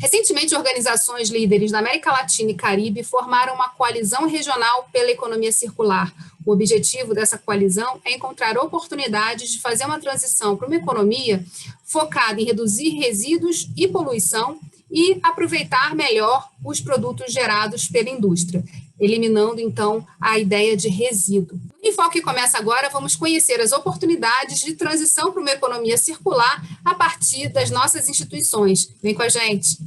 Recentemente, organizações líderes da América Latina e Caribe formaram uma coalizão regional pela economia circular. O objetivo dessa coalizão é encontrar oportunidades de fazer uma transição para uma economia focada em reduzir resíduos e poluição e aproveitar melhor os produtos gerados pela indústria, eliminando, então, a ideia de resíduo. No Enfoque começa agora, vamos conhecer as oportunidades de transição para uma economia circular a partir das nossas instituições. Vem com a gente!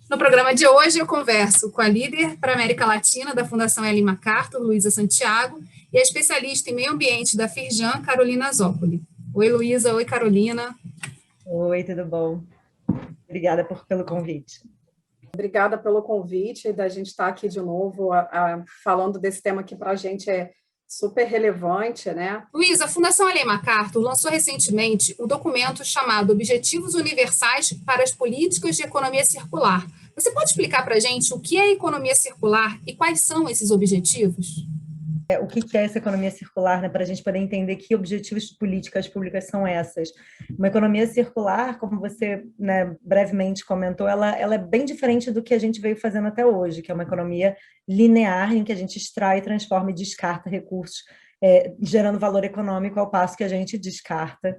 No programa de hoje, eu converso com a líder para a América Latina da Fundação Ellen MacArthur, Luísa Santiago, e a especialista em meio ambiente da Firjan, Carolina Zoccoli. Oi, Luísa. Oi, Carolina. Oi, tudo bom? Obrigada pelo convite. Obrigada pelo convite da gente estar aqui de novo falando desse tema que para a gente é super relevante, né? Luísa, a Fundação Ellen MacArthur lançou recentemente um documento chamado Objetivos Universais para as Políticas de Economia Circular. Você pode explicar para a gente o que é economia circular e quais são esses objetivos? O que é essa economia circular, né, para a gente poder entender que objetivos de políticas públicas são essas. Uma economia circular, como você, né, brevemente comentou, ela é bem diferente do que a gente veio fazendo até hoje, que é uma economia linear, em que a gente extrai, transforma e descarta recursos, gerando valor econômico, ao passo que a gente descarta,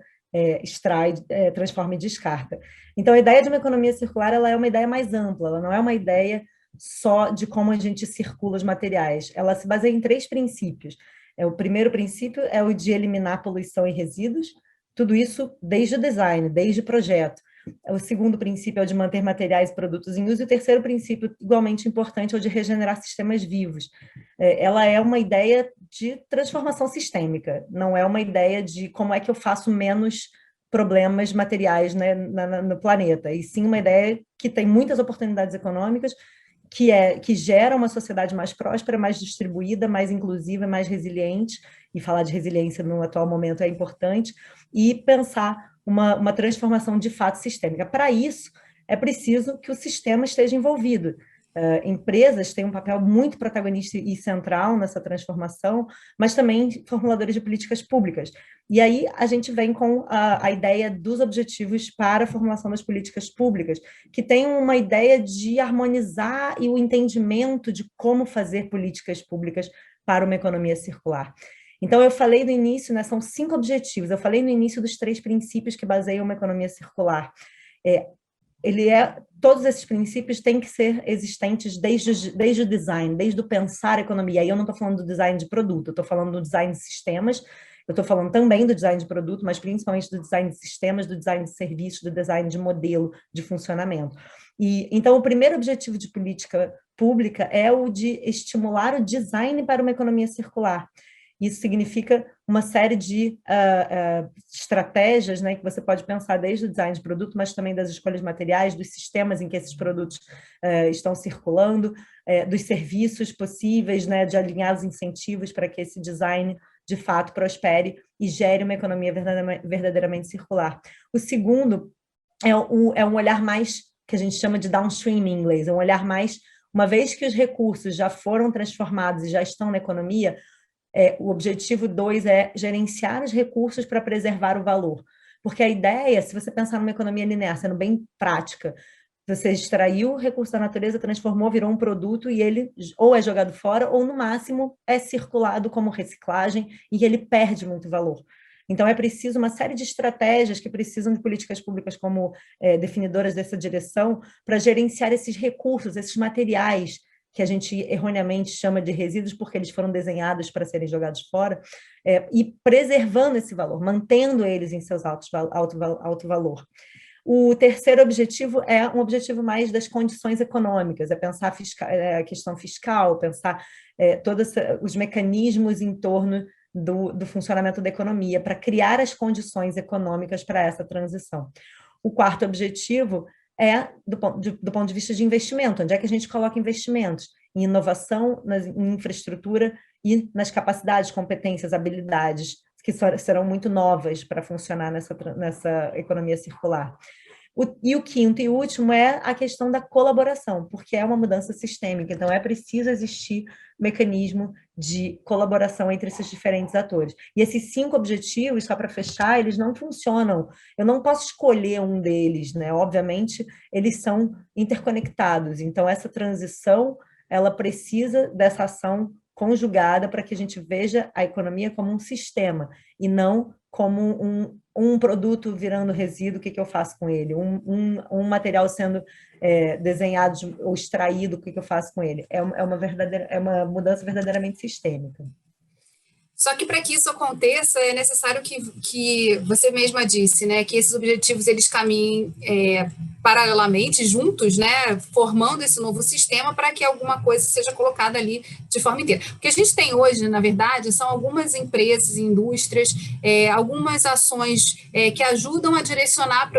extrai, transforma e descarta. Então, a ideia de uma economia circular, ela é uma ideia mais ampla, ela não é uma ideia só de como a gente circula os materiais. Ela se baseia em 3 princípios. O primeiro princípio é o de eliminar poluição e resíduos, tudo isso desde o design, desde o projeto. O segundo princípio é o de manter materiais e produtos em uso, e o terceiro princípio, igualmente importante, é o de regenerar sistemas vivos. Ela é uma ideia de transformação sistêmica, não é uma ideia de como é que eu faço menos problemas materiais, né, no planeta, e sim uma ideia que tem muitas oportunidades econômicas, que gera uma sociedade mais próspera, mais distribuída, mais inclusiva, mais resiliente, e falar de resiliência no atual momento é importante, e pensar uma transformação de fato sistêmica. Para isso, é preciso que o sistema esteja envolvido. Empresas têm um papel muito protagonista e central nessa transformação, mas também formuladores de políticas públicas. E aí a gente vem com a ideia dos objetivos para a formulação das políticas públicas, que tem uma ideia de harmonizar e o entendimento de como fazer políticas públicas para uma economia circular. Então, eu falei no início, né, são 5 objetivos, eu falei no início dos 3 princípios que baseiam uma economia circular. Todos esses princípios têm que ser existentes desde o design, desde o pensar a economia. E eu não estou falando do design de produto, eu estou falando do design de sistemas, eu estou falando também do design de produto, mas principalmente do design de sistemas, do design de serviços, do design de modelo de funcionamento. Então, o primeiro objetivo de política pública é o de estimular o design para uma economia circular. Isso significa uma série de estratégias, né, que você pode pensar desde o design de produto, mas também das escolhas materiais, dos sistemas em que esses produtos estão circulando, dos serviços possíveis, né, de alinhar os incentivos para que esse design, de fato, prospere e gere uma economia verdadeiramente circular. O segundo é um olhar mais, que a gente chama de downstream em inglês, é um olhar mais, uma vez que os recursos já foram transformados e já estão na economia, o objetivo 2 é gerenciar os recursos para preservar o valor. Porque a ideia, se você pensar numa economia linear, sendo bem prática, você extraiu o recurso da natureza, transformou, virou um produto e ele ou é jogado fora ou, no máximo, é circulado como reciclagem e ele perde muito valor. Então, é preciso uma série de estratégias que precisam de políticas públicas como definidoras dessa direção para gerenciar esses recursos, esses materiais que a gente erroneamente chama de resíduos porque eles foram desenhados para serem jogados fora, e preservando esse valor, mantendo eles em seus alto valor. O terceiro objetivo é um objetivo mais das condições econômicas, é pensar a questão fiscal, pensar todos os mecanismos em torno do funcionamento da economia, para criar as condições econômicas para essa transição. O quarto objetivo é do ponto de vista de investimento, onde é que a gente coloca investimentos? Em inovação, em infraestrutura e nas capacidades, competências, habilidades, que serão muito novas para funcionar nessa economia circular. E o quinto e último é a questão da colaboração, porque é uma mudança sistêmica, então é preciso existir mecanismo de colaboração entre esses diferentes atores. E esses 5 objetivos, só para fechar, eles não funcionam. Eu não posso escolher um deles, né? Obviamente, eles são interconectados. Então, essa transição, ela precisa dessa ação conjugada para que a gente veja a economia como um sistema e não como um produto virando resíduo, o que eu faço com ele? Um material sendo desenhado ou extraído, o que eu faço com ele? É uma mudança verdadeiramente sistêmica. Só que para que isso aconteça é necessário que você mesma disse, né, que esses objetivos eles caminhem paralelamente, juntos, né, formando esse novo sistema para que alguma coisa seja colocada ali de forma inteira. O que a gente tem hoje, na verdade, são algumas empresas, indústrias, algumas ações que ajudam a direcionar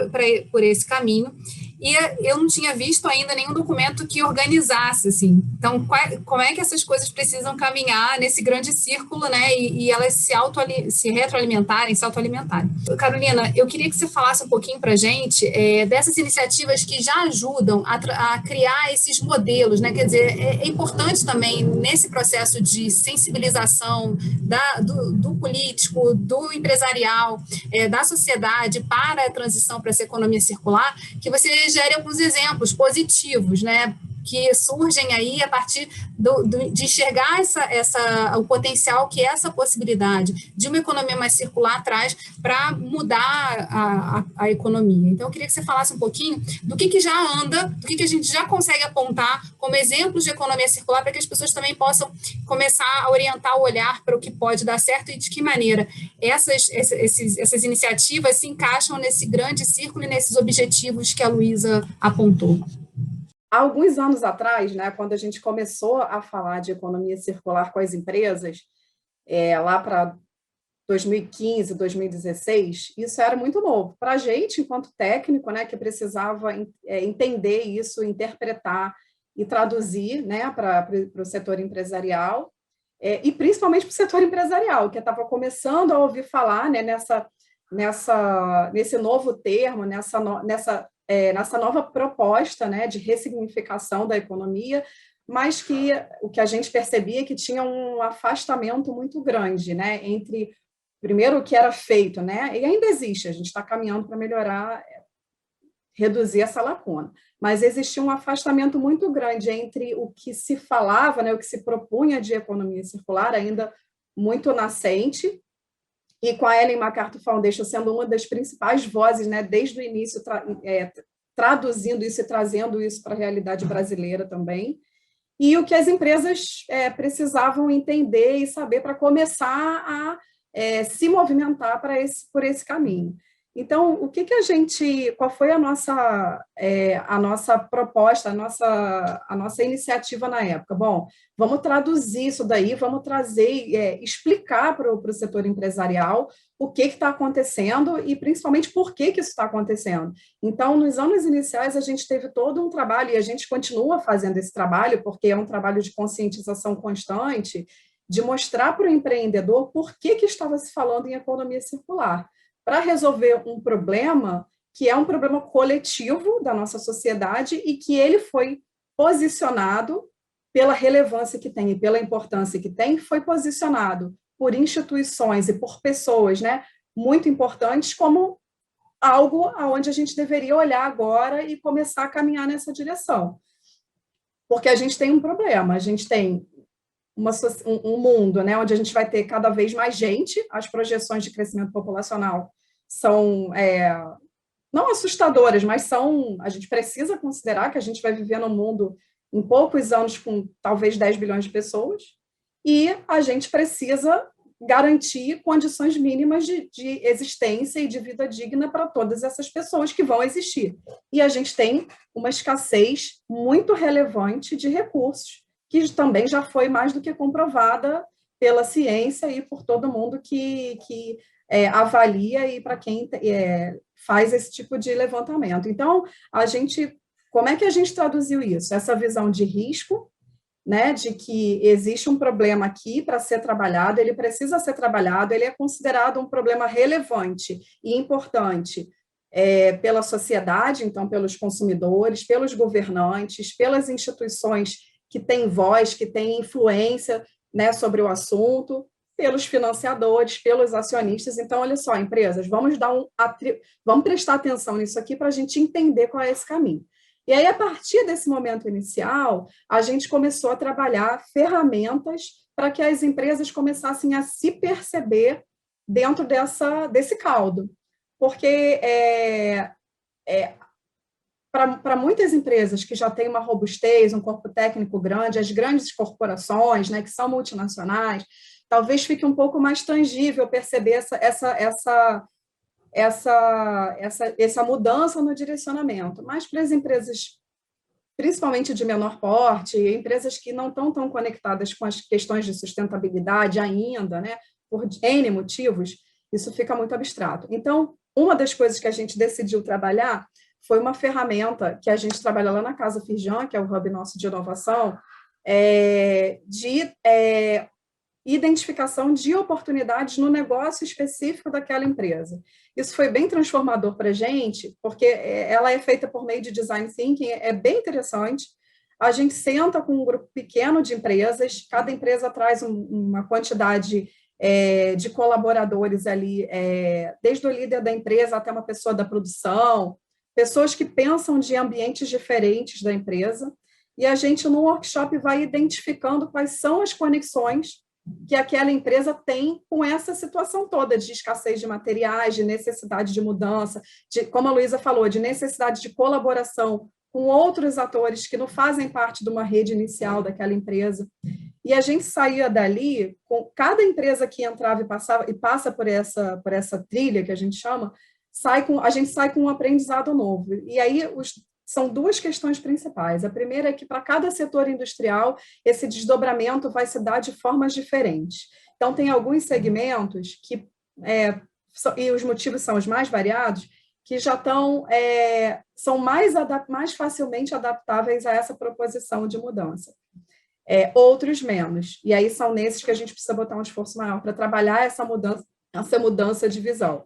por esse caminho. E eu não tinha visto ainda nenhum documento que organizasse, assim. Então, como é que essas coisas precisam caminhar nesse grande círculo, né? E elas se retroalimentarem, se autoalimentarem. Carolina, eu queria que você falasse um pouquinho para a gente dessas iniciativas que já ajudam a criar esses modelos, né? Quer dizer, é importante também, nesse processo de sensibilização do político, do empresarial, da sociedade para a transição para essa economia circular, que você gere alguns exemplos positivos, né, que surgem aí a partir de enxergar o potencial que essa possibilidade de uma economia mais circular traz para mudar a economia. Então, eu queria que você falasse um pouquinho do que já anda, do que a gente já consegue apontar como exemplos de economia circular para que as pessoas também possam começar a orientar o olhar para o que pode dar certo e de que maneira essas iniciativas se encaixam nesse grande círculo e nesses objetivos que a Luísa apontou. Há alguns anos atrás, né, quando a gente começou a falar de economia circular com as empresas, lá para 2015, 2016, isso era muito novo. Para a gente, enquanto técnico, né, que precisava entender isso, interpretar e traduzir, né, para o setor empresarial, e principalmente para o setor empresarial, que estava começando a ouvir falar, né, nesse novo termo, nessa nova proposta, né, de ressignificação da economia, mas que o que a gente percebia é que tinha um afastamento muito grande, né, entre, primeiro, o que era feito, né, e ainda existe, a gente está caminhando para melhorar, reduzir essa lacuna, mas existia um afastamento muito grande entre o que se falava, né, o que se propunha de economia circular, ainda muito nascente, e com a Ellen MacArthur Foundation sendo uma das principais vozes, né, desde o início, traduzindo isso e trazendo isso para a realidade brasileira também, e o que as empresas precisavam entender e saber para começar a se movimentar por esse caminho. Então, qual foi a nossa proposta, a nossa iniciativa na época? Bom, vamos traduzir isso daí, vamos trazer, explicar para o setor empresarial o que está acontecendo e, principalmente, por que isso está acontecendo. Então, nos anos iniciais, a gente teve todo um trabalho, e a gente continua fazendo esse trabalho, porque é um trabalho de conscientização constante, de mostrar para o empreendedor por que estava se falando em economia circular, para resolver um problema que é um problema coletivo da nossa sociedade e que ele foi posicionado pela relevância que tem e pela importância que tem, foi posicionado por instituições e por pessoas, né, muito importantes como algo aonde a gente deveria olhar agora e começar a caminhar nessa direção. Porque a gente tem um problema, a gente tem um mundo, né, onde a gente vai ter cada vez mais gente, as projeções de crescimento populacional são não assustadoras, mas a gente precisa considerar que a gente vai viver num mundo em poucos anos com talvez 10 bilhões de pessoas, e a gente precisa garantir condições mínimas de existência e de vida digna para todas essas pessoas que vão existir. E a gente tem uma escassez muito relevante de recursos, que também já foi mais do que comprovada pela ciência e por todo mundo que avalia e para quem faz esse tipo de levantamento. Então, como é que a gente traduziu isso? Essa visão de risco, né, de que existe um problema aqui para ser trabalhado, ele precisa ser trabalhado, ele é considerado um problema relevante e importante pela sociedade, então pelos consumidores, pelos governantes, pelas instituições que têm voz, que têm influência, né, sobre o assunto, pelos financiadores, pelos acionistas. Então, olha só, empresas, vamos prestar atenção nisso aqui para a gente entender qual é esse caminho. E aí, a partir desse momento inicial, a gente começou a trabalhar ferramentas para que as empresas começassem a se perceber dentro desse caldo. Porque para muitas empresas que já têm uma robustez, um corpo técnico grande, as grandes corporações, né, que são multinacionais, talvez fique um pouco mais tangível perceber essa mudança no direcionamento. Mas para as empresas, principalmente de menor porte, empresas que não estão tão conectadas com as questões de sustentabilidade ainda, né, por N motivos, isso fica muito abstrato. Então, uma das coisas que a gente decidiu trabalhar foi uma ferramenta que a gente trabalha lá na Casa Firjan, que é o hub nosso de inovação, de identificação de oportunidades no negócio específico daquela empresa. Isso foi bem transformador para a gente, porque ela é feita por meio de design thinking, é bem interessante. A gente senta com um grupo pequeno de empresas, cada empresa traz uma quantidade de colaboradores ali, desde o líder da empresa até uma pessoa da produção, pessoas que pensam de ambientes diferentes da empresa, e a gente, no workshop, vai identificando quais são as conexões que aquela empresa tem com essa situação toda de escassez de materiais, de necessidade de mudança, como a Luísa falou, de necessidade de colaboração com outros atores que não fazem parte de uma rede inicial daquela empresa. E a gente saía dali, com cada empresa que entrava e passa por essa trilha, que a gente chama, a gente sai com um aprendizado novo. E aí são duas questões principais. A primeira é que, para cada setor industrial, esse desdobramento vai se dar de formas diferentes. Então, tem alguns segmentos que, e os motivos são os mais variados, que já são mais facilmente adaptáveis a essa proposição de mudança. Outros menos. E aí são nesses que a gente precisa botar um esforço maior para trabalhar essa mudança de visão.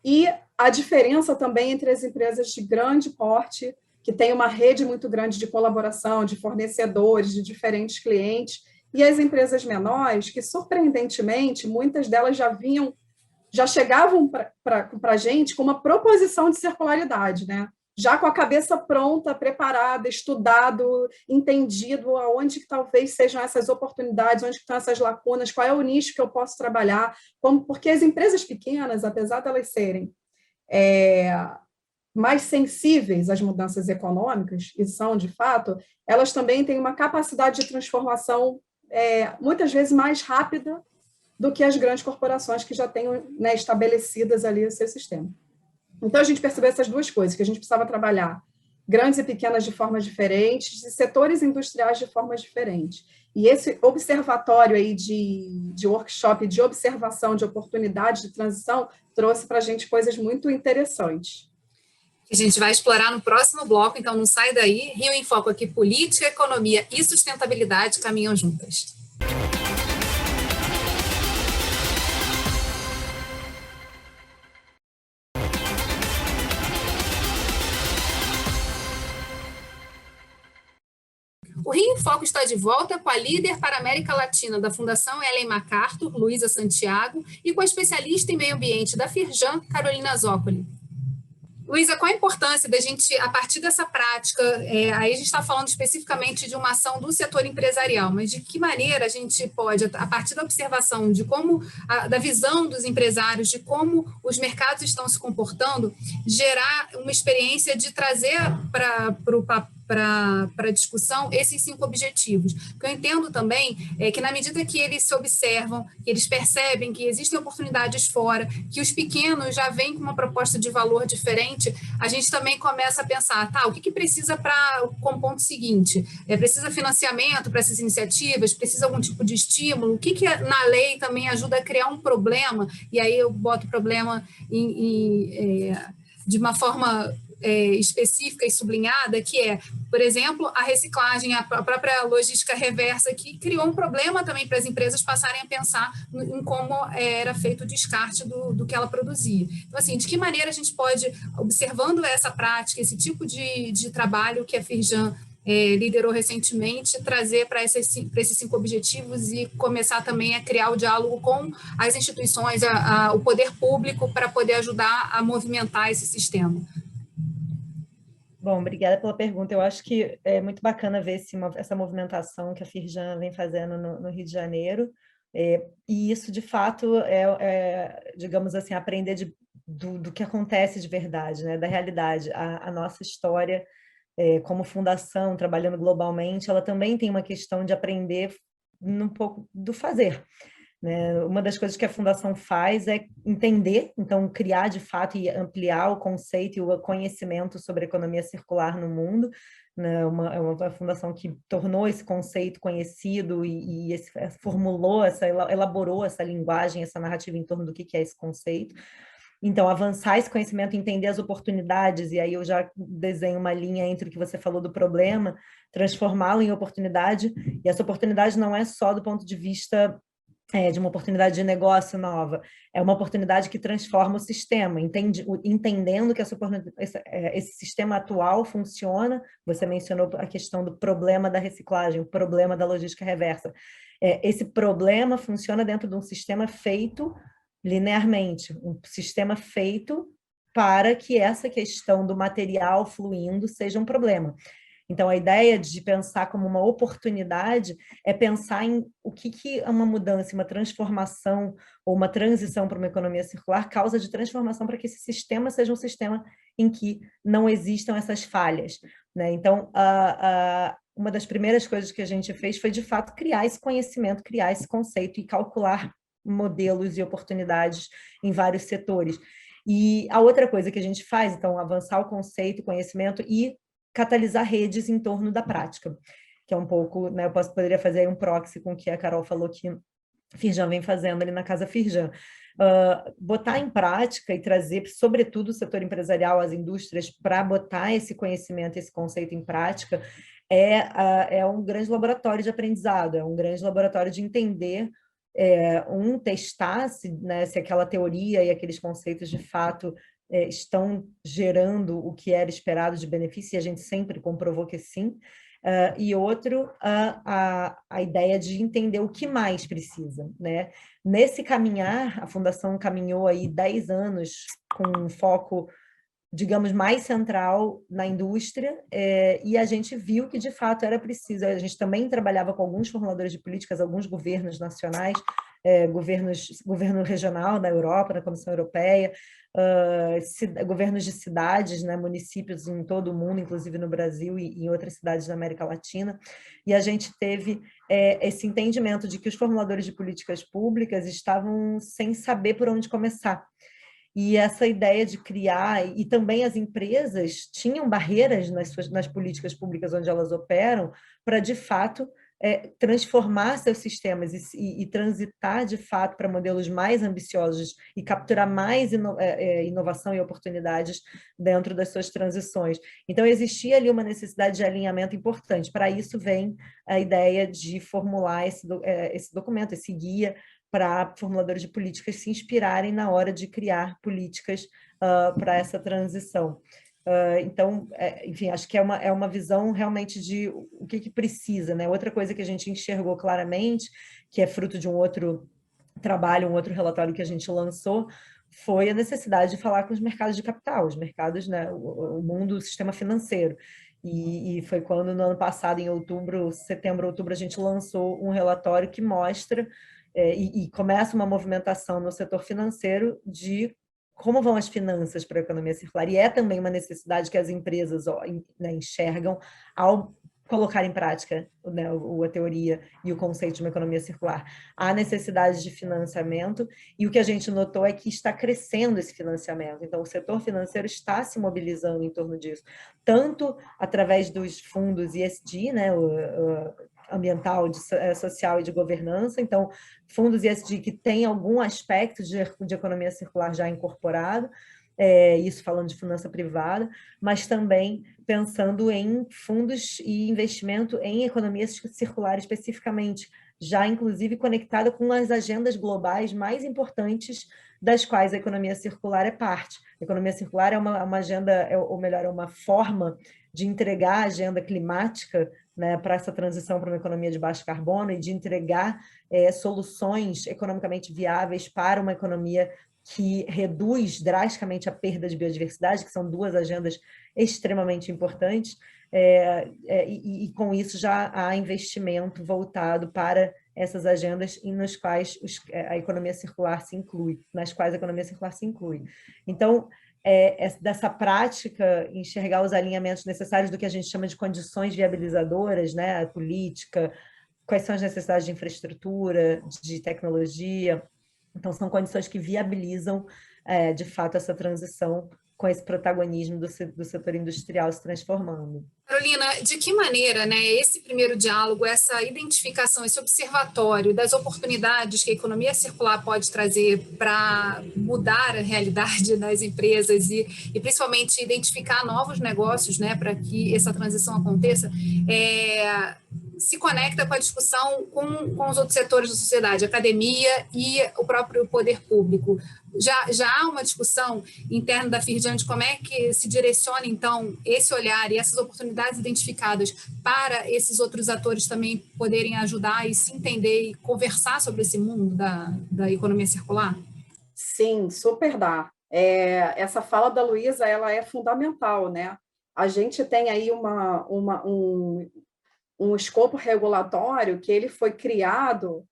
E a diferença também entre as empresas de grande porte, que têm uma rede muito grande de colaboração, de fornecedores, de diferentes clientes, e as empresas menores, que, surpreendentemente, muitas delas já chegavam para a gente com uma proposição de circularidade, né? Já com a cabeça pronta, preparada, estudado, entendido aonde que talvez sejam essas oportunidades, onde que estão essas lacunas, qual é o nicho que eu posso trabalhar, porque as empresas pequenas, apesar de elas serem mais sensíveis às mudanças econômicas, e são de fato, elas também têm uma capacidade de transformação muitas vezes mais rápida do que as grandes corporações que já têm, né, estabelecidas ali o seu sistema. Então, a gente percebeu essas duas coisas, que a gente precisava trabalhar grandes e pequenas de formas diferentes, e setores industriais de formas diferentes. E esse observatório aí de workshop, de observação de oportunidades de transição, trouxe para a gente coisas muito interessantes. A gente vai explorar no próximo bloco, então não sai daí. Rio em Foco aqui, política, economia e sustentabilidade caminham juntas. O Rio em Foco está de volta com a líder para a América Latina da Fundação Ellen MacArthur, Luísa Santiago, e com a especialista em meio ambiente da Firjan, Carolina Zoccoli. Luísa, qual a importância da gente, a partir dessa prática, aí a gente está falando especificamente de uma ação do setor empresarial, mas de que maneira a gente pode, a partir da observação de como, da visão dos empresários, de como os mercados estão se comportando, gerar uma experiência de trazer para a discussão esses 5 objetivos. O que eu entendo também é que, na medida que eles se observam, que eles percebem que existem oportunidades fora, que os pequenos já vêm com uma proposta de valor diferente, a gente também começa a pensar, o que precisa com o ponto seguinte? Precisa financiamento para essas iniciativas? Precisa algum tipo de estímulo? O que na lei também ajuda a criar um problema? E aí eu boto o problema de uma forma específica e sublinhada, que é, por exemplo, a reciclagem, a própria logística reversa, que criou um problema também para as empresas passarem a pensar em como era feito o descarte do que ela produzia. Então, assim, de que maneira a gente pode, observando essa prática, esse tipo de trabalho que a Firjan liderou recentemente, trazer para esses 5 objetivos e começar também a criar o diálogo com as instituições, o poder público, para poder ajudar a movimentar esse sistema. Bom, obrigada pela pergunta. Eu acho que é muito bacana ver essa movimentação que a Firjan vem fazendo no Rio de Janeiro, e isso, de fato, digamos assim, aprender do que acontece de verdade, né, da realidade. A nossa história, como fundação, trabalhando globalmente, ela também tem uma questão de aprender um pouco do fazer, né? Uma das coisas que a fundação faz é entender, então criar de fato e ampliar o conceito e o conhecimento sobre a economia circular no mundo, né? É uma fundação que tornou esse conceito conhecido e formulou, elaborou essa linguagem, essa narrativa em torno do que é esse conceito. Então, avançar esse conhecimento, entender as oportunidades, e aí eu já desenho uma linha entre o que você falou do problema, transformá-lo em oportunidade, e essa oportunidade não é só do ponto de vista de uma oportunidade de negócio nova, é uma oportunidade que transforma o sistema, entendendo que esse sistema atual funciona. Você mencionou a questão do problema da reciclagem, o problema da logística reversa. Esse problema funciona dentro de um sistema feito linearmente, um sistema feito para que essa questão do material fluindo seja um problema. Então, a ideia de pensar como uma oportunidade é pensar em o que uma mudança, uma transformação ou uma transição para uma economia circular causa de transformação para que esse sistema seja um sistema em que não existam essas falhas, né? Então, uma das primeiras coisas que a gente fez foi, de fato, criar esse conhecimento, criar esse conceito e calcular modelos e oportunidades em vários setores. E a outra coisa que a gente faz, então, avançar o conceito, o conhecimento e catalisar redes em torno da prática, que é um pouco, né, eu poderia fazer aí um proxy com o que a Carol falou que Firjan vem fazendo ali na Casa Firjan. Botar em prática e trazer, sobretudo, o setor empresarial, as indústrias, para botar esse conhecimento, esse conceito em prática, é um grande laboratório de aprendizado, é um grande laboratório de entender, testar se aquela teoria e aqueles conceitos, de fato, estão gerando o que era esperado de benefício, e a gente sempre comprovou que sim. E outro, a ideia de entender o que mais precisa, né? Nesse caminhar, a Fundação caminhou aí 10 anos com um foco, digamos, mais central na indústria, e a gente viu que, de fato, era preciso. A gente também trabalhava com alguns formuladores de políticas, alguns governos nacionais, governo regional na Europa, na Comissão Europeia, governos de cidades, né, municípios em todo o mundo, inclusive no Brasil e em outras cidades da América Latina, e a gente teve esse entendimento de que os formuladores de políticas públicas estavam sem saber por onde começar. E essa ideia de criar, e também as empresas tinham barreiras nas políticas públicas onde elas operam, para, de fato, transformar seus sistemas e transitar, de fato, para modelos mais ambiciosos e capturar mais inovação e oportunidades dentro das suas transições. Então, existia ali uma necessidade de alinhamento importante. Para isso vem a ideia de formular esse documento, esse guia, para formuladores de políticas se inspirarem na hora de criar políticas para essa transição. Então, enfim, acho que é uma visão realmente de o que precisa, né? Outra coisa que a gente enxergou claramente, que é fruto de um outro trabalho, um outro relatório que a gente lançou, foi a necessidade de falar com os mercados de capital, os mercados, né, o mundo, o sistema financeiro. E foi quando, no ano passado, em setembro, outubro, a gente lançou um relatório que mostra e começa uma movimentação no setor financeiro de como vão as finanças para a economia circular. E é também uma necessidade que as empresas enxergam ao colocar em prática, né, a teoria e o conceito de uma economia circular. Há necessidade de financiamento, e o que a gente notou é que está crescendo esse financiamento. Então, o setor financeiro está se mobilizando em torno disso, tanto através dos fundos ESG, né, ambiental, social e de governança. Então, fundos ESG que têm algum aspecto de economia circular já incorporado, isso falando de finança privada, mas também pensando em fundos e investimento em economia circular especificamente, já inclusive conectada com as agendas globais mais importantes das quais a economia circular é parte. A economia circular é uma agenda, ou melhor, é uma forma de entregar a agenda climática, né, para essa transição para uma economia de baixo carbono e de entregar soluções economicamente viáveis para uma economia que reduz drasticamente a perda de biodiversidade, que são duas agendas extremamente importantes, e com isso já há investimento voltado para essas agendas nos quais a economia circular se inclui, nas quais a economia circular se inclui. Então, dessa prática, enxergar os alinhamentos necessários do que a gente chama de condições viabilizadoras, né, a política, quais são as necessidades de infraestrutura, de tecnologia. Então, são condições que viabilizam, de fato, essa transição com esse protagonismo do setor industrial se transformando. Carolina, de que maneira, né, esse primeiro diálogo, essa identificação, esse observatório das oportunidades que a economia circular pode trazer para mudar a realidade das empresas e principalmente identificar novos negócios, né, para que essa transição aconteça, se conecta com a discussão com os outros setores da sociedade, a academia e o próprio poder público. Já há uma discussão interna da Firjan de como é que se direciona, então, esse olhar e essas oportunidades identificadas para esses outros atores também poderem ajudar e se entender e conversar sobre esse mundo da economia circular? Sim, super dá. Essa fala da Luísa, ela é fundamental, né? A gente tem aí um escopo regulatório que ele foi criado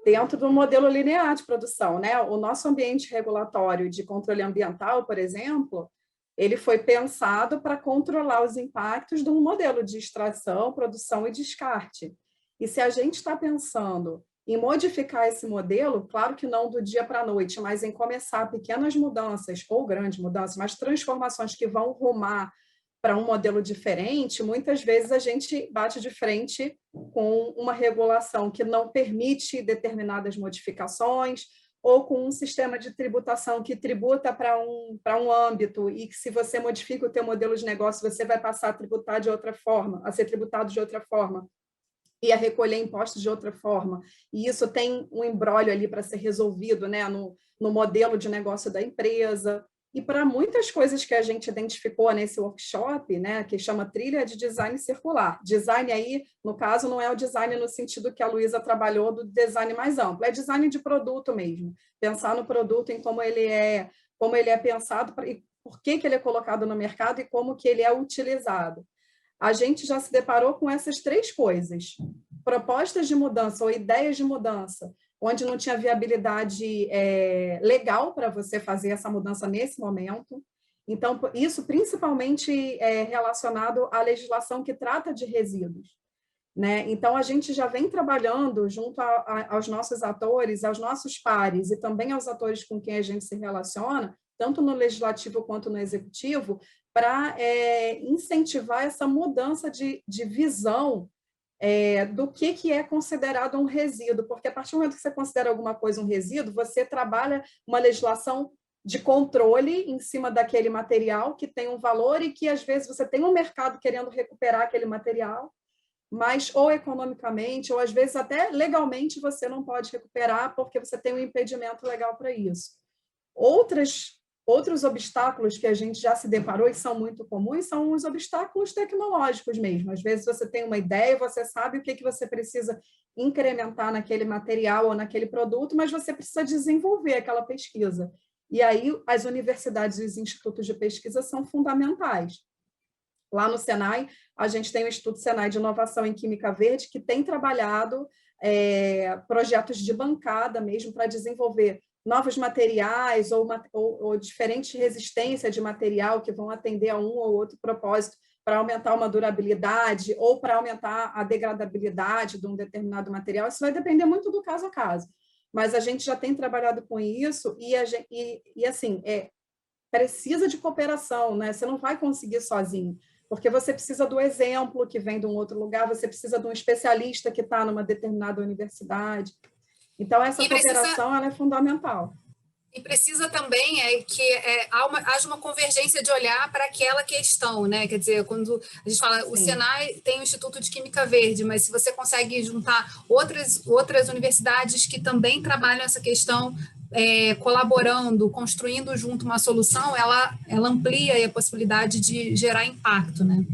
dentro do modelo linear de produção, né? O nosso ambiente regulatório de controle ambiental, por exemplo, ele foi pensado para controlar os impactos de um modelo de extração, produção e descarte. E se a gente está pensando em modificar esse modelo, claro que não do dia para a noite, mas em começar pequenas mudanças ou grandes mudanças, mas transformações que vão rumar para um modelo diferente, muitas vezes a gente bate de frente com uma regulação que não permite determinadas modificações, ou com um sistema de tributação que tributa para um âmbito, e que se você modifica o teu modelo de negócio, você vai passar a tributar de outra forma, a ser tributado de outra forma, e a recolher impostos de outra forma. E isso tem um imbróglio ali para ser resolvido, né, no modelo de negócio da empresa. E para muitas coisas que a gente identificou nesse workshop, né, que chama Trilha de Design Circular. Design aí, no caso, não é o design no sentido que a Luísa trabalhou do design mais amplo, é design de produto mesmo. Pensar no produto em como ele é pensado e por que ele é colocado no mercado e como que ele é utilizado. A gente já se deparou com essas três coisas: propostas de mudança ou ideias de mudança, onde não tinha viabilidade legal para você fazer essa mudança nesse momento. Então, isso principalmente relacionado à legislação que trata de resíduos, né? Então, a gente já vem trabalhando junto aos nossos atores, aos nossos pares e também aos atores com quem a gente se relaciona, tanto no legislativo quanto no executivo, para incentivar essa mudança de visão do que é considerado um resíduo, porque a partir do momento que você considera alguma coisa um resíduo, você trabalha uma legislação de controle em cima daquele material que tem um valor e que, às vezes, você tem um mercado querendo recuperar aquele material, mas ou economicamente, ou às vezes até legalmente você não pode recuperar porque você tem um impedimento legal para isso. Outros obstáculos que a gente já se deparou e são muito comuns são os obstáculos tecnológicos mesmo. Às vezes você tem uma ideia, você sabe o que você precisa incrementar naquele material ou naquele produto, mas você precisa desenvolver aquela pesquisa. E aí as universidades e os institutos de pesquisa são fundamentais. Lá no Senai, a gente tem o Instituto Senai de Inovação em Química Verde, que tem trabalhado projetos de bancada mesmo para desenvolver novos materiais ou diferentes resistências de material que vão atender a um ou outro propósito para aumentar uma durabilidade ou para aumentar a degradabilidade de um determinado material. Isso vai depender muito do caso a caso. Mas a gente já tem trabalhado com isso e assim, precisa de cooperação, né? Você não vai conseguir sozinho, porque você precisa do exemplo que vem de um outro lugar, você precisa de um especialista que está numa determinada universidade. Então, essa cooperação ela é fundamental. E precisa também que haja uma convergência de olhar para aquela questão, né? Quer dizer, quando a gente fala, o Sim. Senai tem o Instituto de Química Verde, mas se você consegue juntar outras universidades que também trabalham essa questão, colaborando, construindo junto uma solução, ela amplia a possibilidade de gerar impacto, né?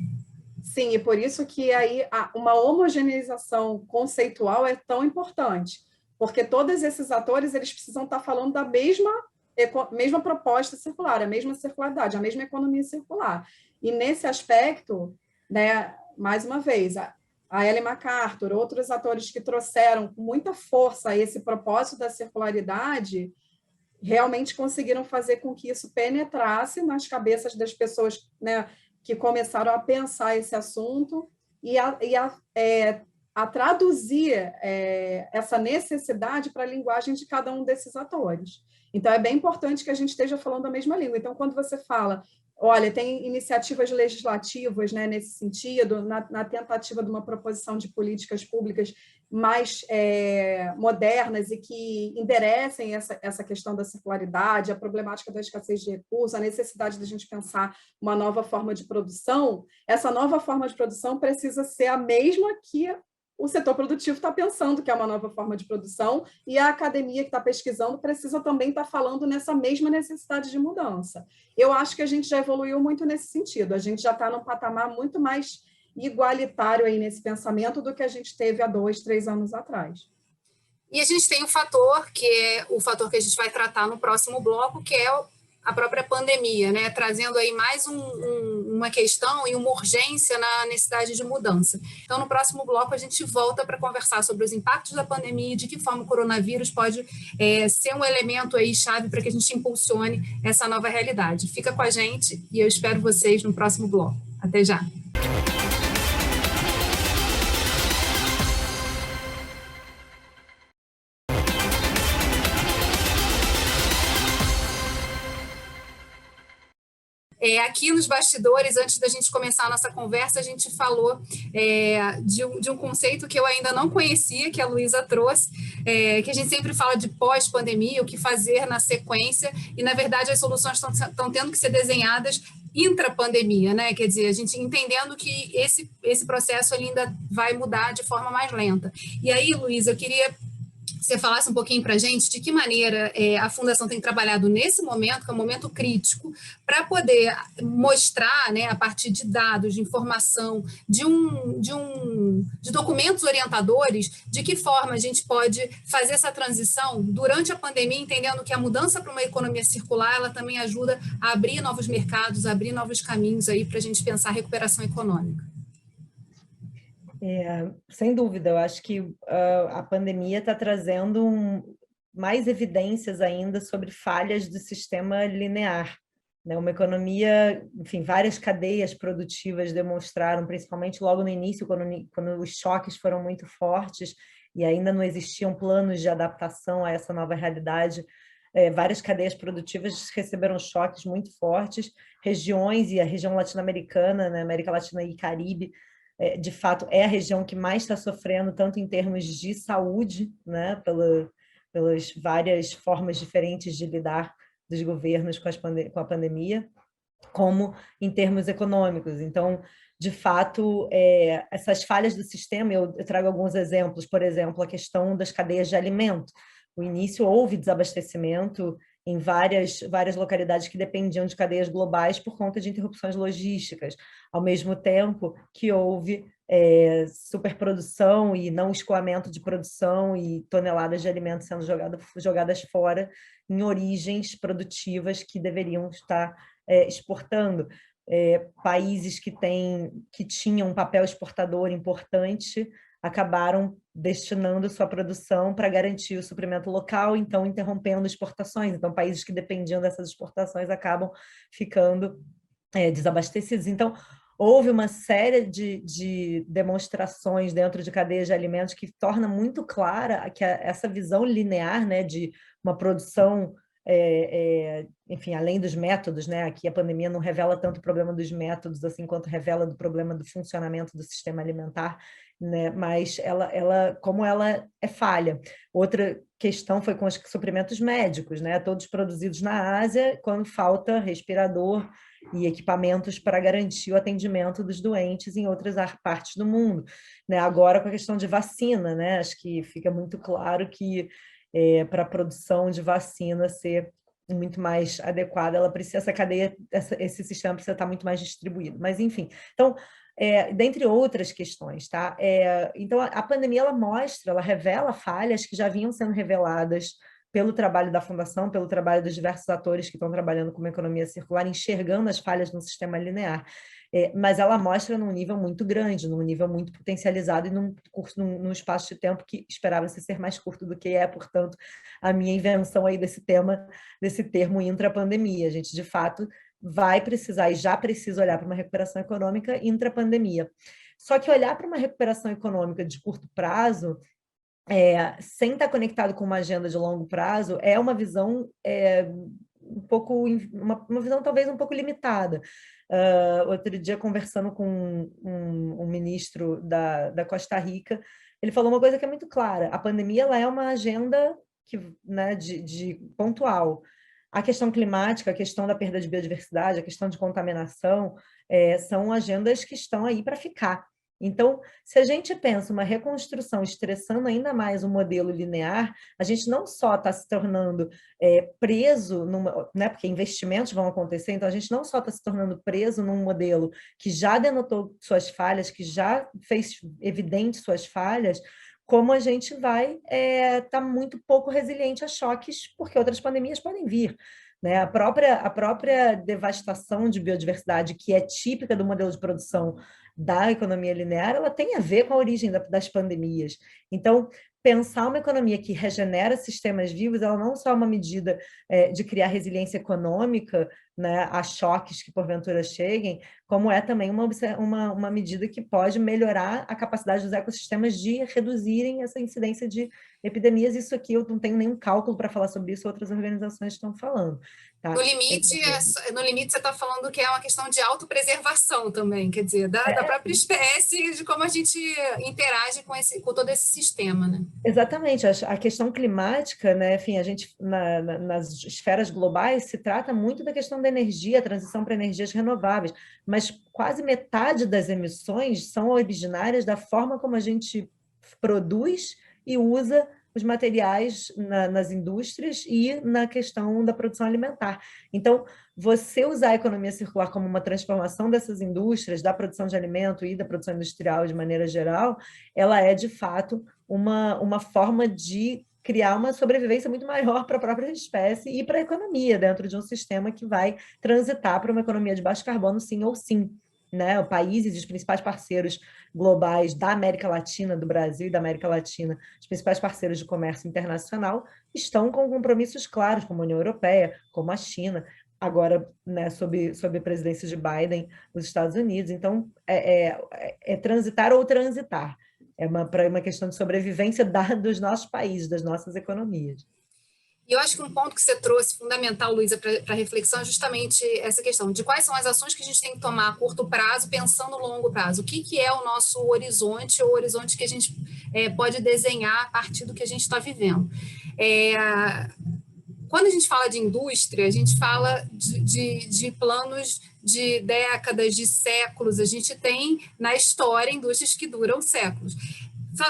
Sim, e por isso que aí uma homogeneização conceitual é tão importante, porque todos esses atores eles precisam estar falando da mesma proposta circular, a mesma circularidade, a mesma economia circular. E nesse aspecto, né, mais uma vez, a Ellen MacArthur, outros atores que trouxeram com muita força esse propósito da circularidade, realmente conseguiram fazer com que isso penetrasse nas cabeças das pessoas, né, que começaram a pensar esse assunto a traduzir essa necessidade para a linguagem de cada um desses atores. Então, é bem importante que a gente esteja falando a mesma língua. Então, quando você fala, olha, tem iniciativas legislativas, né, nesse sentido, na tentativa de uma proposição de políticas públicas mais modernas e que enderecem essa questão da circularidade, a problemática da escassez de recursos, a necessidade de a gente pensar uma nova forma de produção, essa nova forma de produção precisa ser a mesma que o setor produtivo está pensando que é uma nova forma de produção e a academia que está pesquisando precisa também estar falando nessa mesma necessidade de mudança. Eu acho que a gente já evoluiu muito nesse sentido, a gente já está num patamar muito mais igualitário aí nesse pensamento do que a gente teve há 2, 3 anos atrás. E a gente tem o fator, que é o fator que a gente vai tratar no próximo bloco, que é a própria pandemia, né? Trazendo aí mais uma questão e uma urgência na necessidade de mudança. Então, no próximo bloco, a gente volta para conversar sobre os impactos da pandemia e de que forma o coronavírus pode ser um elemento aí chave para que a gente impulsione essa nova realidade. Fica com a gente e eu espero vocês no próximo bloco. Até já! Aqui nos bastidores, antes da gente começar a nossa conversa, a gente falou de um conceito que eu ainda não conhecia, que a Luísa trouxe, que a gente sempre fala de pós-pandemia, o que fazer na sequência, e, na verdade, as soluções estão tendo que ser desenhadas intra-pandemia, né? Quer dizer, a gente entendendo que esse processo ainda vai mudar de forma mais lenta. E aí, Luísa, eu queria você falasse um pouquinho para a gente de que maneira a Fundação tem trabalhado nesse momento, que é um momento crítico, para poder mostrar, né, a partir de dados, de informação, de documentos orientadores, de que forma a gente pode fazer essa transição durante a pandemia, entendendo que a mudança para uma economia circular, ela também ajuda a abrir novos mercados, a abrir novos caminhos aí para a gente pensar a recuperação econômica. Sem dúvida, eu acho que a pandemia está trazendo mais evidências ainda sobre falhas do sistema linear, né? Uma economia, enfim, várias cadeias produtivas demonstraram, principalmente logo no início, quando os choques foram muito fortes e ainda não existiam planos de adaptação a essa nova realidade, várias cadeias produtivas receberam choques muito fortes, regiões, e a região latino-americana, né, América Latina e Caribe, de fato, é a região que mais está sofrendo, tanto em termos de saúde, né, pelas várias formas diferentes de lidar dos governos com a pandemia, como em termos econômicos. Então, de fato, essas falhas do sistema, eu trago alguns exemplos, por exemplo, a questão das cadeias de alimento. No início, houve desabastecimento em várias localidades que dependiam de cadeias globais por conta de interrupções logísticas, ao mesmo tempo que houve superprodução e não escoamento de produção e toneladas de alimentos sendo jogadas fora em origens produtivas que deveriam estar exportando. Países que tinham um papel exportador importante acabaram destinando sua produção para garantir o suprimento local, então interrompendo exportações. Então, países que dependiam dessas exportações acabam ficando desabastecidos. Então, houve uma série de demonstrações dentro de cadeias de alimentos que torna muito clara que essa visão linear, né, de uma produção enfim, além dos métodos, né? Aqui a pandemia não revela tanto o problema dos métodos, assim, quanto revela do problema do funcionamento do sistema alimentar, né? Mas como ela é falha. Outra questão foi com os suprimentos médicos, né? Todos produzidos na Ásia, quando falta respirador e equipamentos para garantir o atendimento dos doentes em outras partes do mundo, né? Agora com a questão de vacina, né? Acho que fica muito claro que para a produção de vacina ser muito mais adequada, ela precisa, essa cadeia, esse sistema precisa estar muito mais distribuído. Mas, enfim, então, dentre outras questões, tá? Então, a pandemia, ela mostra, ela revela falhas que já vinham sendo reveladas pelo trabalho da Fundação, pelo trabalho dos diversos atores que estão trabalhando com uma economia circular, enxergando as falhas no sistema linear. Mas ela mostra num nível muito grande, num nível muito potencializado e num espaço de tempo que esperava-se ser mais curto do que portanto, a minha invenção aí desse termo intrapandemia. A gente, de fato, vai precisar e já precisa olhar para uma recuperação econômica intrapandemia. Só que olhar para uma recuperação econômica de curto prazo, sem estar conectado com uma agenda de longo prazo, é uma visão uma visão talvez um pouco limitada. Outro dia, conversando com um ministro da Costa Rica, ele falou uma coisa que é muito clara: a pandemia ela é uma agenda né, de pontual. A questão climática, a questão da perda de biodiversidade, a questão de contaminação, são agendas que estão aí para ficar. Então, se a gente pensa uma reconstrução estressando ainda mais o modelo linear, a gente não só está se tornando preso, né, porque investimentos vão acontecer, então a gente não só está se tornando preso num modelo que já denotou suas falhas, que já fez evidente suas falhas, como a gente vai estar muito pouco resiliente a choques, porque outras pandemias podem vir. Né? A própria devastação de biodiversidade, que é típica do modelo de produção da economia linear, ela tem a ver com a origem das pandemias. Então, pensar uma economia que regenera sistemas vivos, ela não só é uma medida de criar resiliência econômica, né, a choques que porventura cheguem, como é também uma medida que pode melhorar a capacidade dos ecossistemas de reduzirem essa incidência de epidemias. Isso aqui eu não tenho nenhum cálculo para falar sobre isso, outras organizações estão falando. Tá? No limite, você está falando que é uma questão de autopreservação também, quer dizer, da própria espécie, de como a gente interage com todo esse sistema, né? Exatamente, a questão climática, né? Enfim, a gente nas esferas globais se trata muito da questão da energia, a transição para energias renováveis, mas quase metade das emissões são originárias da forma como a gente produz e usa os materiais nas indústrias e na questão da produção alimentar. Então, você usar a economia circular como uma transformação dessas indústrias, da produção de alimento e da produção industrial de maneira geral, ela é, de fato, uma forma de criar uma sobrevivência muito maior para a própria espécie e para a economia, dentro de um sistema que vai transitar para uma economia de baixo carbono, sim ou sim. Né? Países e os principais parceiros globais da América Latina, do Brasil e da América Latina, os principais parceiros de comércio internacional, estão com compromissos claros, como a União Europeia, como a China, agora, né, sob a presidência de Biden, os Estados Unidos. Então, é transitar ou transitar. É uma questão de sobrevivência dos nossos países, das nossas economias. E eu acho que um ponto que você trouxe fundamental, Luísa, para a reflexão é justamente essa questão de quais são as ações que a gente tem que tomar a curto prazo, pensando no longo prazo. O que é o nosso horizonte, ou o horizonte que a gente pode desenhar a partir do que a gente está vivendo. Quando a gente fala de indústria, a gente fala de planos de décadas, de séculos. A gente tem na história indústrias que duram séculos.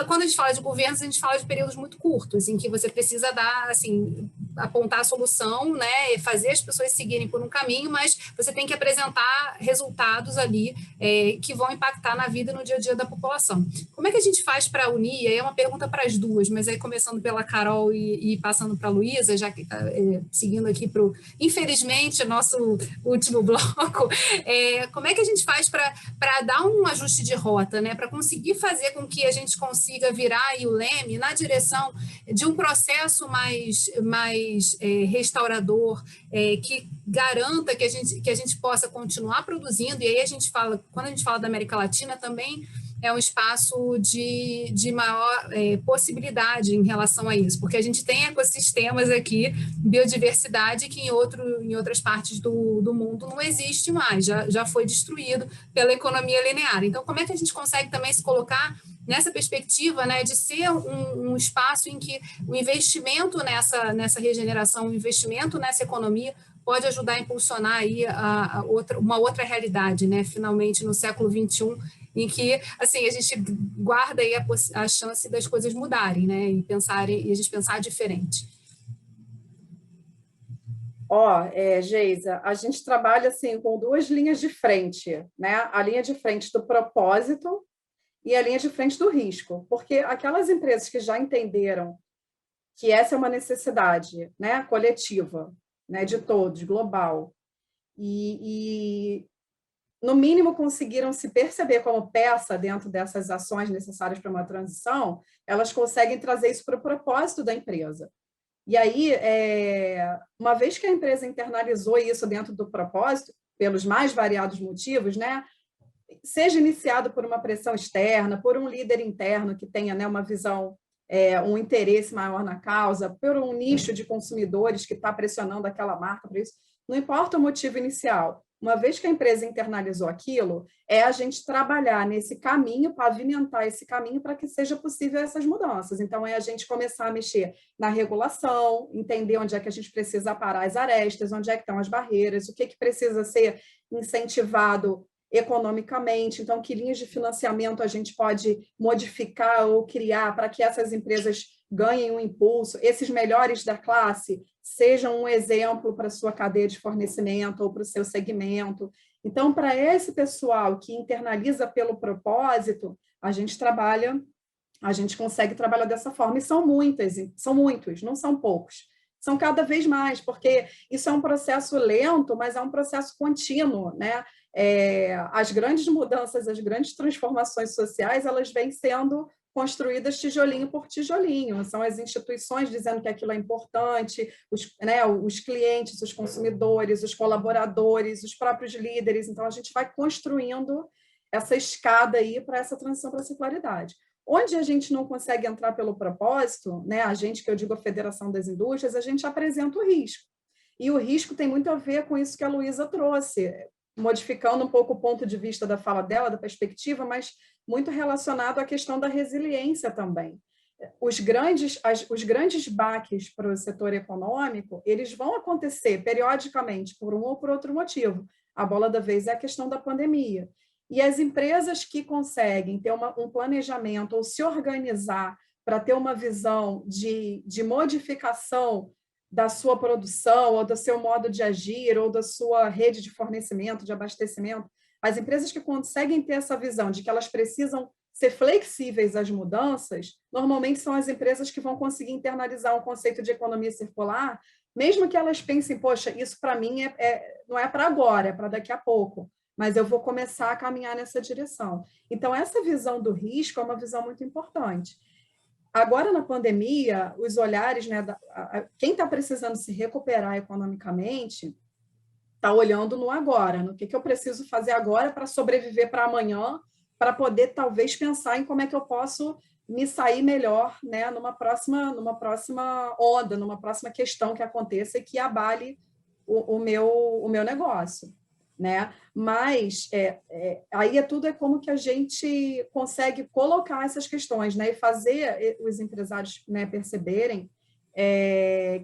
Quando a gente fala de governos, a gente fala de períodos muito curtos, em que você precisa dar, assim, apontar a solução, né, e fazer as pessoas seguirem por um caminho, mas você tem que apresentar resultados ali que vão impactar na vida e no dia a dia da população. Como é que a gente faz para unir? Aí é uma pergunta para as duas, mas aí começando pela Carol e passando para a Luísa, já que seguindo aqui para o, infelizmente, nosso último bloco, como é que a gente faz para dar um ajuste de rota, né, para conseguir fazer com que a gente consiga virar aí o leme na direção de um processo mais restaurador, que garanta que a gente possa continuar produzindo. E aí a gente fala, quando a gente fala da América Latina, também é um espaço de maior possibilidade em relação a isso, porque a gente tem ecossistemas aqui, biodiversidade, que em outras partes do mundo não existe mais, já foi destruído pela economia linear. Então, como é que a gente consegue também se colocar nessa perspectiva, né, de ser um espaço em que o investimento nessa regeneração, o investimento nessa economia pode ajudar a impulsionar aí uma outra realidade, né, finalmente no século XXI, em que assim, a gente guarda aí a chance das coisas mudarem, né, e a gente pensar diferente. Geisa, a gente trabalha assim com duas linhas de frente, né? A linha de frente do propósito e a linha de frente do risco, porque aquelas empresas que já entenderam que essa é uma necessidade, né, coletiva, né, de todos, global, e no mínimo conseguiram se perceber como peça dentro dessas ações necessárias para uma transição, elas conseguem trazer isso para o propósito da empresa. E aí, uma vez que a empresa internalizou isso dentro do propósito, pelos mais variados motivos, né, seja iniciado por uma pressão externa, por um líder interno que tenha, né, uma visão, um interesse maior na causa, por um nicho de consumidores que está pressionando aquela marca para isso, não importa o motivo inicial. Uma vez que a empresa internalizou aquilo, é a gente trabalhar nesse caminho, pavimentar esse caminho para que seja possível essas mudanças. Então, é a gente começar a mexer na regulação, entender onde é que a gente precisa parar as arestas, onde é que estão as barreiras, o que precisa ser incentivado economicamente, então que linhas de financiamento a gente pode modificar ou criar para que essas empresas ganhem um impulso, esses melhores da classe sejam um exemplo para a sua cadeia de fornecimento ou para o seu segmento. Então, para esse pessoal que internaliza pelo propósito, a gente consegue trabalhar dessa forma, e são muitos, não são poucos. São cada vez mais, porque isso é um processo lento, mas é um processo contínuo, né? As grandes mudanças, as grandes transformações sociais, elas vêm sendo construídas tijolinho por tijolinho. São as instituições dizendo que aquilo é importante, os clientes, os consumidores, os colaboradores, os próprios líderes. Então, a gente vai construindo essa escada aí para essa transição para a circularidade. Onde a gente não consegue entrar pelo propósito, né, a gente, que eu digo a Federação das Indústrias, a gente apresenta o risco. E o risco tem muito a ver com isso que a Luísa trouxe, modificando um pouco o ponto de vista da fala dela, da perspectiva, mas muito relacionado à questão da resiliência também. Os grandes baques para o setor econômico, eles vão acontecer periodicamente por um ou por outro motivo. A bola da vez é a questão da pandemia. E as empresas que conseguem ter um planejamento ou se organizar para ter uma visão de modificação da sua produção ou do seu modo de agir ou da sua rede de fornecimento, de abastecimento, as empresas que conseguem ter essa visão de que elas precisam ser flexíveis às mudanças, normalmente são as empresas que vão conseguir internalizar um conceito de economia circular, mesmo que elas pensem, poxa, isso para mim não é para agora, é para daqui a pouco, mas eu vou começar a caminhar nessa direção. Então, essa visão do risco é uma visão muito importante. Agora, na pandemia, os olhares, né, quem está precisando se recuperar economicamente está olhando no agora, no que eu preciso fazer agora para sobreviver para amanhã, para poder, talvez, pensar em como é que eu posso me sair melhor, né, numa próxima onda, numa próxima questão que aconteça e que abale o meu negócio. Né? Mas aí tudo como que a gente consegue colocar essas questões, né? E fazer os empresários, né, perceberem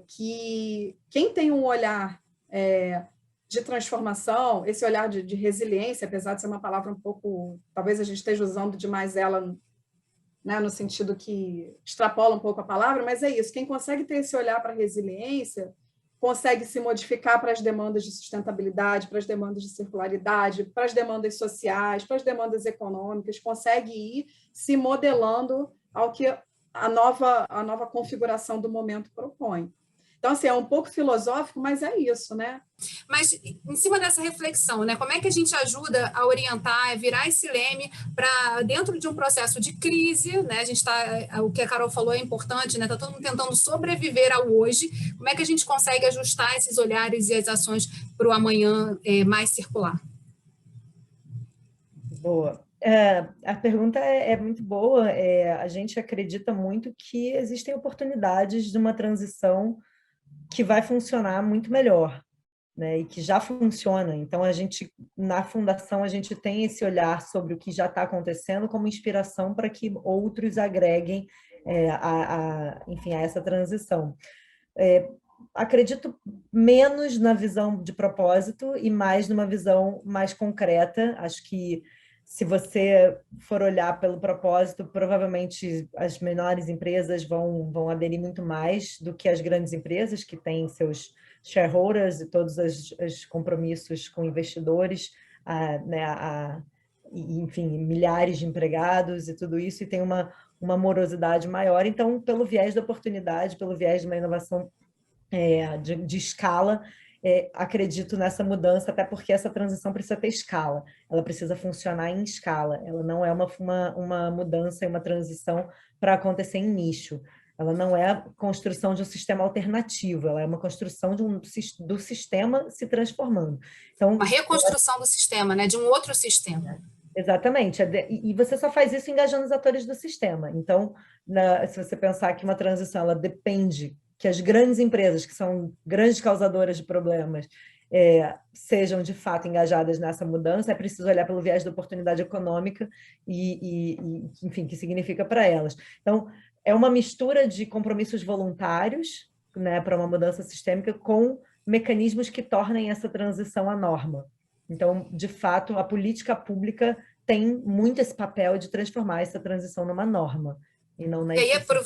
que quem tem um olhar de transformação, esse olhar de resiliência, apesar de ser uma palavra um pouco, talvez a gente esteja usando demais ela, né, no sentido que extrapola um pouco a palavra, mas é isso, quem consegue ter esse olhar para a resiliência consegue se modificar para as demandas de sustentabilidade, para as demandas de circularidade, para as demandas sociais, para as demandas econômicas, consegue ir se modelando ao que a nova configuração do momento propõe. Então, assim, é um pouco filosófico, mas é isso, né? Mas, em cima dessa reflexão, né, como é que a gente ajuda a orientar, a virar esse leme para dentro de um processo de crise, né? A gente o que a Carol falou é importante, né? Está todo mundo tentando sobreviver ao hoje. Como é que a gente consegue ajustar esses olhares e as ações para o amanhã mais circular? Boa. A pergunta é muito boa. A gente acredita muito que existem oportunidades de uma transição que vai funcionar muito melhor, né? E que já funciona. Então, na fundação, a gente tem esse olhar sobre o que já está acontecendo como inspiração para que outros agreguem enfim, a essa transição. Acredito menos na visão de propósito e mais numa visão mais concreta. Acho que se você for olhar pelo propósito, provavelmente as menores empresas vão aderir muito mais do que as grandes empresas, que têm seus shareholders e todos os compromissos com investidores, né, enfim, milhares de empregados e tudo isso, e tem uma morosidade maior. Então, pelo viés da oportunidade, pelo viés de uma inovação de escala, acredito nessa mudança, até porque essa transição precisa ter escala, ela precisa funcionar em escala, ela não é uma mudança e uma transição para acontecer em nicho, ela não é a construção de um sistema alternativo, ela é uma construção do sistema se transformando. Então, uma reconstrução do sistema, né? De um outro sistema. Exatamente, e você só faz isso engajando os atores do sistema. Então, se você pensar que uma transição ela depende que as grandes empresas, que são grandes causadoras de problemas, sejam de fato engajadas nessa mudança, é preciso olhar pelo viés da oportunidade econômica enfim, que significa para elas. Então, é uma mistura de compromissos voluntários, né, para uma mudança sistêmica com mecanismos que tornem essa transição a norma. Então, de fato, a política pública tem muito esse papel de transformar essa transição numa norma, e não na exceção.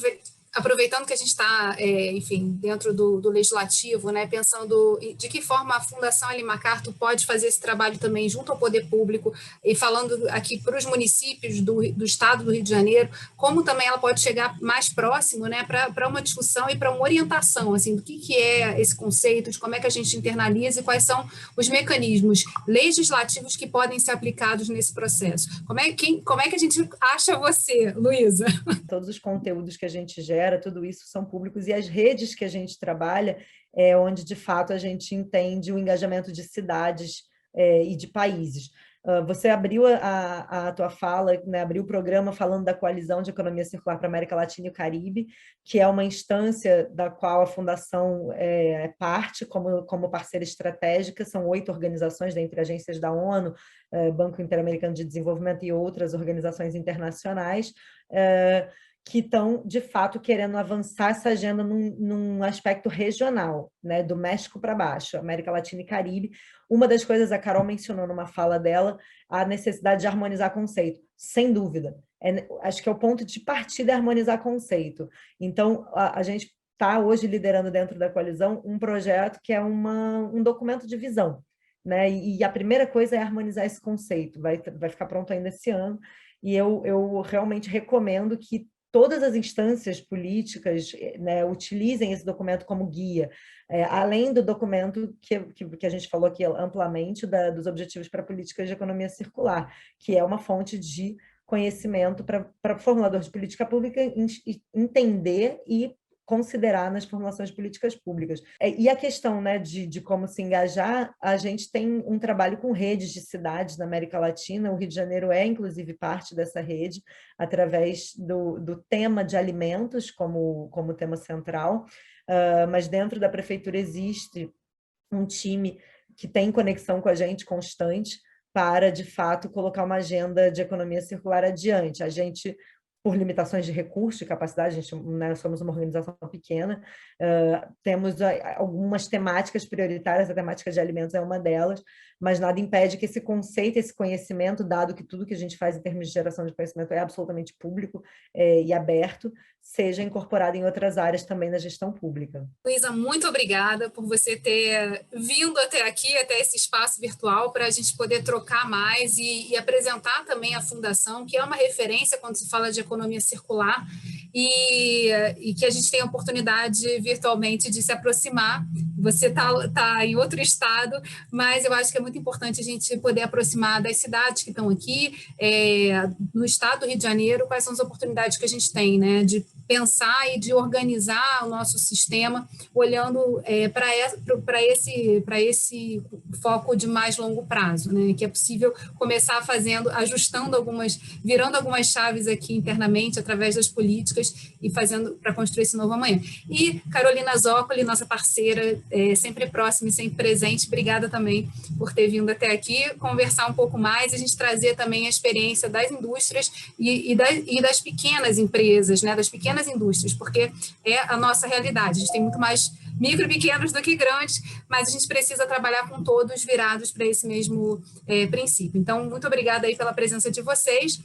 Aproveitando que a gente está, enfim, dentro do legislativo, né, pensando de que forma a Fundação Ellen MacArthur pode fazer esse trabalho também junto ao poder público, e falando aqui para os municípios do estado do Rio de Janeiro, como também ela pode chegar mais próximo, né, para uma discussão e para uma orientação, assim, do que é esse conceito, de como é que a gente internaliza e quais são os mecanismos legislativos que podem ser aplicados nesse processo. Como é que a gente acha você, Luísa? Todos os conteúdos que a gente gera, tudo isso são públicos, e as redes que a gente trabalha é onde, de fato, a gente entende o engajamento de cidades e de países. Você abriu a tua fala, né, abriu o programa falando da Coalizão de Economia Circular para a América Latina e o Caribe, que é uma instância da qual a Fundação é parte como parceira estratégica. São 8 organizações, dentre agências da ONU, Banco Interamericano de Desenvolvimento e outras organizações internacionais, que estão, de fato, querendo avançar essa agenda num aspecto regional, né, do México para baixo, América Latina e Caribe. Uma das coisas, a Carol mencionou numa fala dela, a necessidade de harmonizar conceito, sem dúvida. Acho que é o ponto de partida, é harmonizar conceito. Então, a gente está hoje liderando dentro da coalizão um projeto que é um documento de visão, né? E a primeira coisa é harmonizar esse conceito, vai ficar pronto ainda esse ano, e eu realmente recomendo que todas as instâncias políticas, né, utilizem esse documento como guia, além do documento que a gente falou aqui amplamente, dos Objetivos para Políticas de Economia Circular, que é uma fonte de conhecimento para o formulador de política pública entender e considerar nas formulações de políticas públicas. E a questão, né, de como se engajar, a gente tem um trabalho com redes de cidades na América Latina, o Rio de Janeiro é, inclusive, parte dessa rede, através do tema de alimentos como tema central, mas dentro da prefeitura existe um time que tem conexão com a gente constante para, de fato, colocar uma agenda de economia circular adiante. A gente, por limitações de recursos e capacidade, a gente, né, somos uma organização pequena, temos algumas temáticas prioritárias, a temática de alimentos é uma delas, mas nada impede que esse conceito, esse conhecimento, dado que tudo que a gente faz em termos de geração de conhecimento é absolutamente público e aberto, seja incorporado em outras áreas também na gestão pública. Luísa, muito obrigada por você ter vindo até aqui, até esse espaço virtual, para a gente poder trocar mais e apresentar também a Fundação, que é uma referência quando se fala de economia circular, e que a gente tem a oportunidade virtualmente de se aproximar. Você está em outro estado, mas eu acho que é muito importante a gente poder aproximar das cidades que estão aqui, no estado do Rio de Janeiro, quais são as oportunidades que a gente tem, né, de pensar e de organizar o nosso sistema, olhando para esse foco de mais longo prazo, né? Que é possível começar virando algumas chaves aqui internamente, através das políticas, e fazendo para construir esse novo amanhã. E Carolina Zoccoli, nossa parceira, sempre próxima e sempre presente, obrigada também por ter vindo até aqui, conversar um pouco mais, a gente trazer também a experiência das indústrias e das pequenas empresas, né, das pequenas indústrias, porque é a nossa realidade. A gente tem muito mais micro e pequenos do que grandes, mas a gente precisa trabalhar com todos virados para esse mesmo princípio. Então, muito obrigada aí pela presença de vocês.